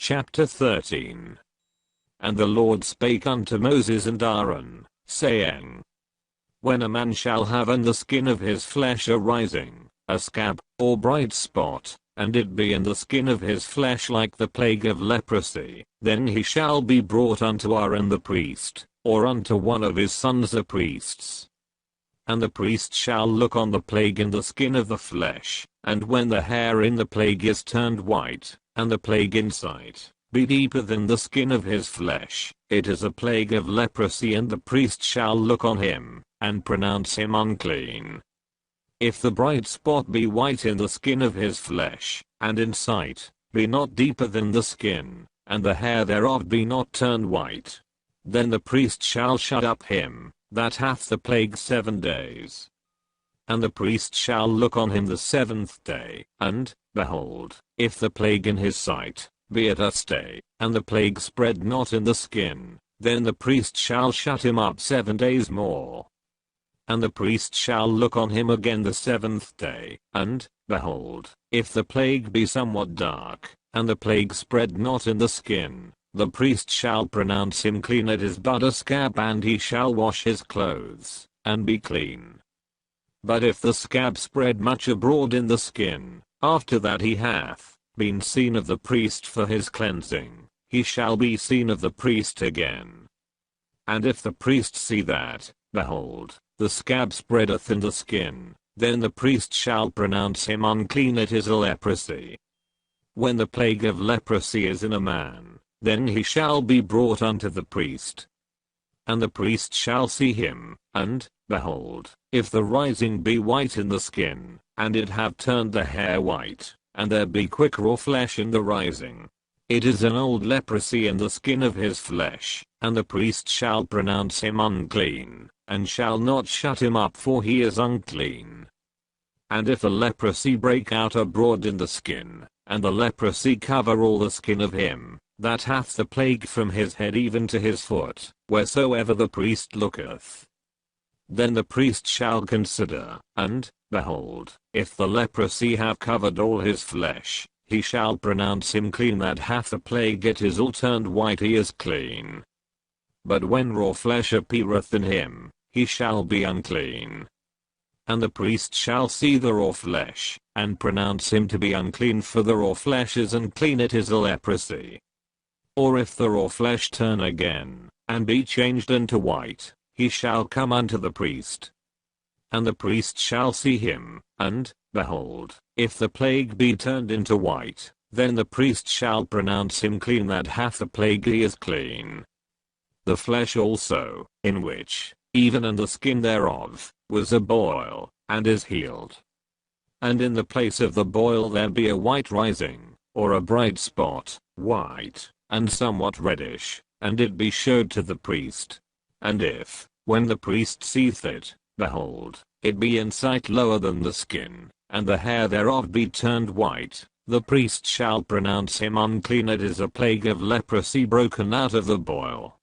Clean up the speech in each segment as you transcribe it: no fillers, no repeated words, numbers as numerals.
Chapter 13. And the Lord spake unto Moses and Aaron, saying, When a man shall have in the skin of his flesh a rising, a scab, or bright spot, and it be in the skin of his flesh like the plague of leprosy, then he shall be brought unto Aaron the priest, or unto one of his sons the priests. And the priest shall look on the plague in the skin of the flesh, and when the hair in the plague is turned white, and the plague in sight be deeper than the skin of his flesh, it is a plague of leprosy, and the priest shall look on him, and pronounce him unclean. If the bright spot be white in the skin of his flesh, and in sight be not deeper than the skin, and the hair thereof be not turned white, then the priest shall shut up him that hath the plague 7 days. And the priest shall look on him the 7th day, and, behold, if the plague in his sight be at a stay, and the plague spread not in the skin, then the priest shall shut him up 7 days more. And the priest shall look on him again the 7th day, and, behold, if the plague be somewhat dark, and the plague spread not in the skin, the priest shall pronounce him clean. It is but a scab, and he shall wash his clothes, and be clean. But if the scab spread much abroad in the skin, after that he hath been seen of the priest for his cleansing, he shall be seen of the priest again. And if the priest see that, behold, the scab spreadeth in the skin, then the priest shall pronounce him unclean. It is a leprosy. When the plague of leprosy is in a man, then he shall be brought unto the priest. And the priest shall see him, and, behold, if the rising be white in the skin, and it have turned the hair white, and there be quick raw flesh in the rising, it is an old leprosy in the skin of his flesh, and the priest shall pronounce him unclean, and shall not shut him up, for he is unclean. And if the leprosy break out abroad in the skin, and the leprosy cover all the skin of him that hath the plague from his head even to his foot, wheresoever the priest looketh, then the priest shall consider, and, behold, if the leprosy have covered all his flesh, he shall pronounce him clean. That hath the plague, it is all turned white, he is clean. But when raw flesh appeareth in him, he shall be unclean. And the priest shall see the raw flesh, and pronounce him to be unclean, for the raw flesh is unclean, it is a leprosy. Or if the raw flesh turn again, and be changed into white, he shall come unto the priest. And the priest shall see him, and, behold, if the plague be turned into white, then the priest shall pronounce him clean. That hath the plague, he is clean. The flesh also, in which, even in the skin thereof, was a boil, and is healed. And in the place of the boil there be a white rising, or a bright spot, white, and somewhat reddish, and it be showed to the priest. And if, when the priest seeth it, behold, it be in sight lower than the skin, and the hair thereof be turned white, the priest shall pronounce him unclean. It is a plague of leprosy broken out of the boil.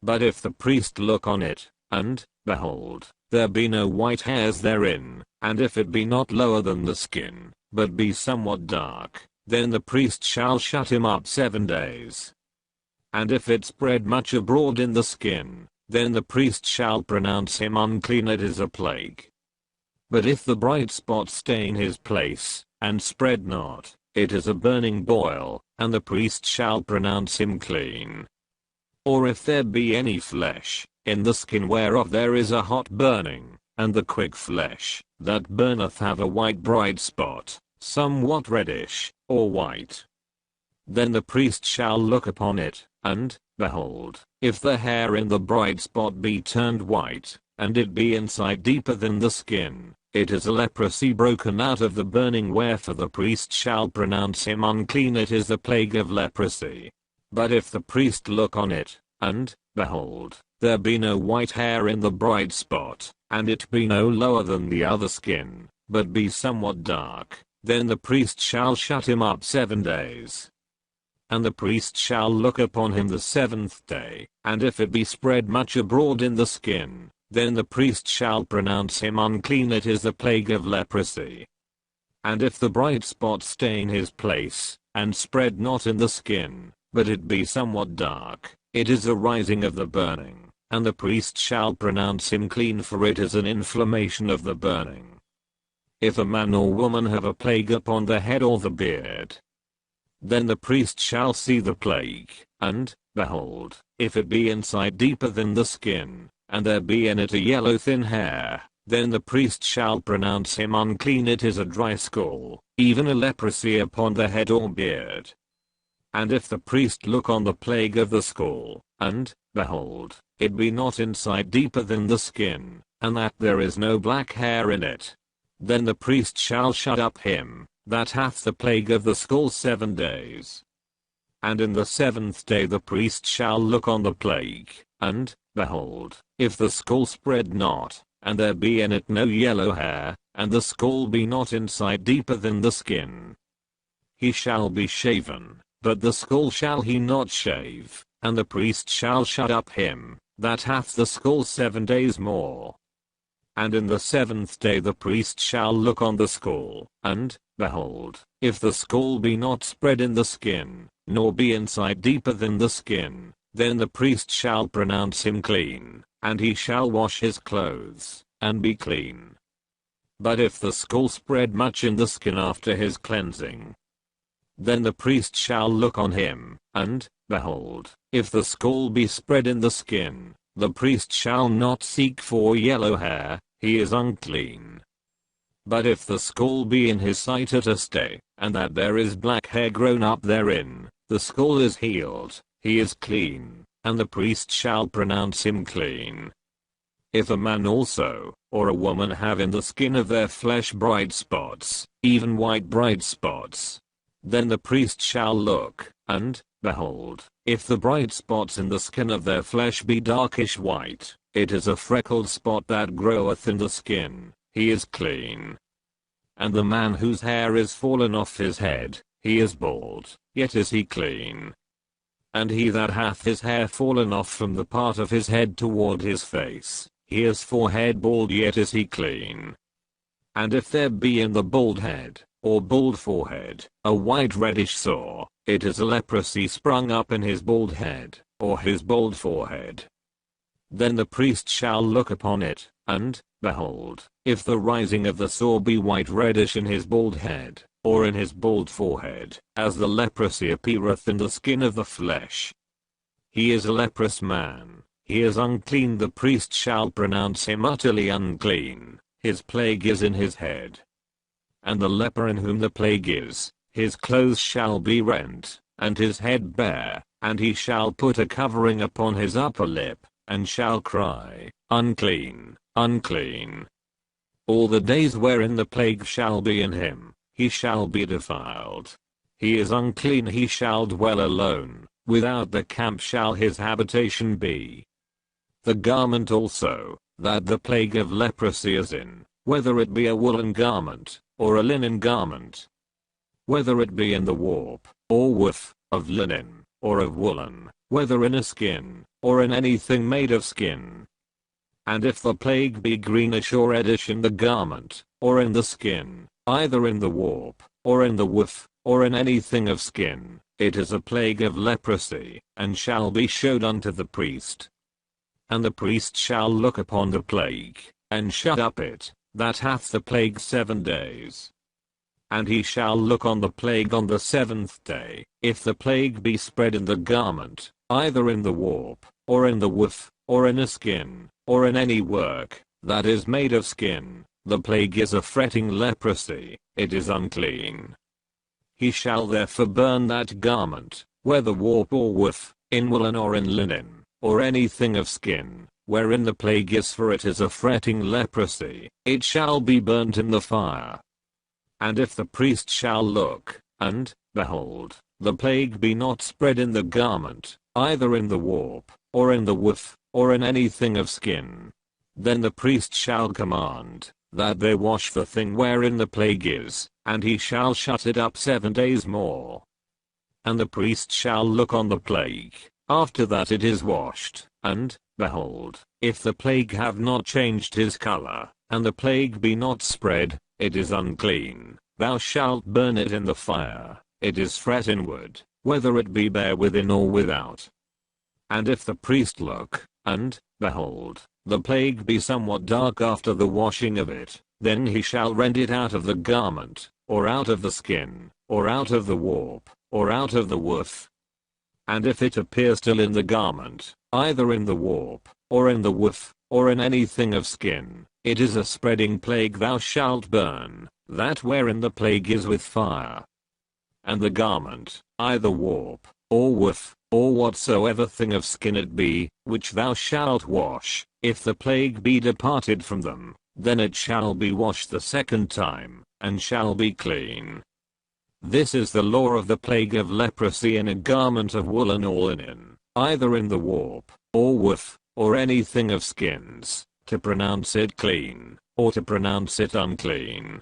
But if the priest look on it, and, behold, there be no white hairs therein, and if it be not lower than the skin, but be somewhat dark, then the priest shall shut him up 7 days. And if it spread much abroad in the skin, then the priest shall pronounce him unclean. It is a plague. But if the bright spot stay in his place, and spread not, it is a burning boil, and the priest shall pronounce him clean. Or if there be any flesh in the skin whereof there is a hot burning, and the quick flesh that burneth have a white bright spot, somewhat reddish, or white, then the priest shall look upon it, and, behold, if the hair in the bright spot be turned white, and it be in sight deeper than the skin, it is a leprosy broken out of the burning, wherefore the priest shall pronounce him unclean. It is the plague of leprosy. But if the priest look on it, and, behold, there be no white hair in the bright spot, and it be no lower than the other skin, but be somewhat dark, then the priest shall shut him up 7 days. And the priest shall look upon him the 7th day, and if it be spread much abroad in the skin, then the priest shall pronounce him unclean. It is the plague of leprosy. And if the bright spot stay in his place, and spread not in the skin, but it be somewhat dark, it is a rising of the burning, and the priest shall pronounce him clean, for it is an inflammation of the burning. If a man or woman have a plague upon the head or the beard, then the priest shall see the plague, and, behold, if it be inside deeper than the skin, and there be in it a yellow thin hair, then the priest shall pronounce him unclean. It is a dry skull, even a leprosy upon the head or beard. And if the priest look on the plague of the skull, and, behold, it be not inside deeper than the skin, and that there is no black hair in it, then the priest shall shut up him that hath the plague of the skull 7 days. And in the 7th day the priest shall look on the plague, and, behold, if the skull spread not, and there be in it no yellow hair, and the skull be not inside deeper than the skin, he shall be shaven, but the skull shall he not shave, and the priest shall shut up him that hath the skull 7 days more. And in the 7th day the priest shall look on the skull, and, behold, if the skull be not spread in the skin, nor be inside deeper than the skin, then the priest shall pronounce him clean, and he shall wash his clothes, and be clean. But if the skull spread much in the skin after his cleansing, then the priest shall look on him, and, behold, if the skull be spread in the skin, the priest shall not seek for yellow hair, he is unclean. But if the skull be in his sight at a stay, and that there is black hair grown up therein, the skull is healed, he is clean, and the priest shall pronounce him clean. If a man also, or a woman have in the skin of their flesh bright spots, even white bright spots, then the priest shall look, and, behold, if the bright spots in the skin of their flesh be darkish white, it is a freckled spot that groweth in the skin, he is clean. And the man whose hair is fallen off his head, he is bald, yet is he clean. And he that hath his hair fallen off from the part of his head toward his face, he is forehead bald, yet is he clean. And if there be in the bald head, or bald forehead, a white reddish sore, it is a leprosy sprung up in his bald head, or his bald forehead. Then the priest shall look upon it, and, behold, if the rising of the sore be white reddish in his bald head, or in his bald forehead, as the leprosy appeareth in the skin of the flesh, he is a leprous man, he is unclean. The priest shall pronounce him utterly unclean, his plague is in his head. And the leper in whom the plague is, his clothes shall be rent, and his head bare, and he shall put a covering upon his upper lip, and shall cry, unclean, unclean. All the days wherein the plague shall be in him, he shall be defiled. He is unclean, he shall dwell alone, without the camp shall his habitation be. The garment also, that the plague of leprosy is in, whether it be a woolen garment, or a linen garment, whether it be in the warp, or woof, of linen, or of woolen, whether in a skin, or in anything made of skin. And if the plague be greenish or reddish in the garment, or in the skin, either in the warp, or in the woof, or in anything of skin, it is a plague of leprosy, and shall be showed unto the priest. And the priest shall look upon the plague, and shut up it, that hath the plague 7 days. And he shall look on the plague on the 7th day, if the plague be spread in the garment, either in the warp, or in the woof, or in a skin, or in any work that is made of skin, the plague is a fretting leprosy, it is unclean. He shall therefore burn that garment, whether warp or woof, in woolen or in linen, or anything of skin, wherein the plague is, for it is a fretting leprosy, it shall be burnt in the fire. And if the priest shall look, and, behold, the plague be not spread in the garment, either in the warp, or in the woof, or in anything of skin, then the priest shall command that they wash the thing wherein the plague is, and he shall shut it up 7 days more. And the priest shall look on the plague, after that it is washed, and, behold, if the plague have not changed his color, and the plague be not spread, it is unclean, thou shalt burn it in the fire, it is fret inward, whether it be bare within or without. And if the priest look, and, behold, the plague be somewhat dark after the washing of it, then he shall rend it out of the garment, or out of the skin, or out of the warp, or out of the woof. And if it appear still in the garment, either in the warp, or in the woof, or in anything of skin, it is a spreading plague thou shalt burn, that wherein the plague is with fire. And the garment, either warp, or woof, or whatsoever thing of skin it be, which thou shalt wash, if the plague be departed from them, then it shall be washed the second time, and shall be clean. This is the law of the plague of leprosy in a garment of woolen or linen, either in the warp, or woof, or anything of skins, to pronounce it clean, or to pronounce it unclean.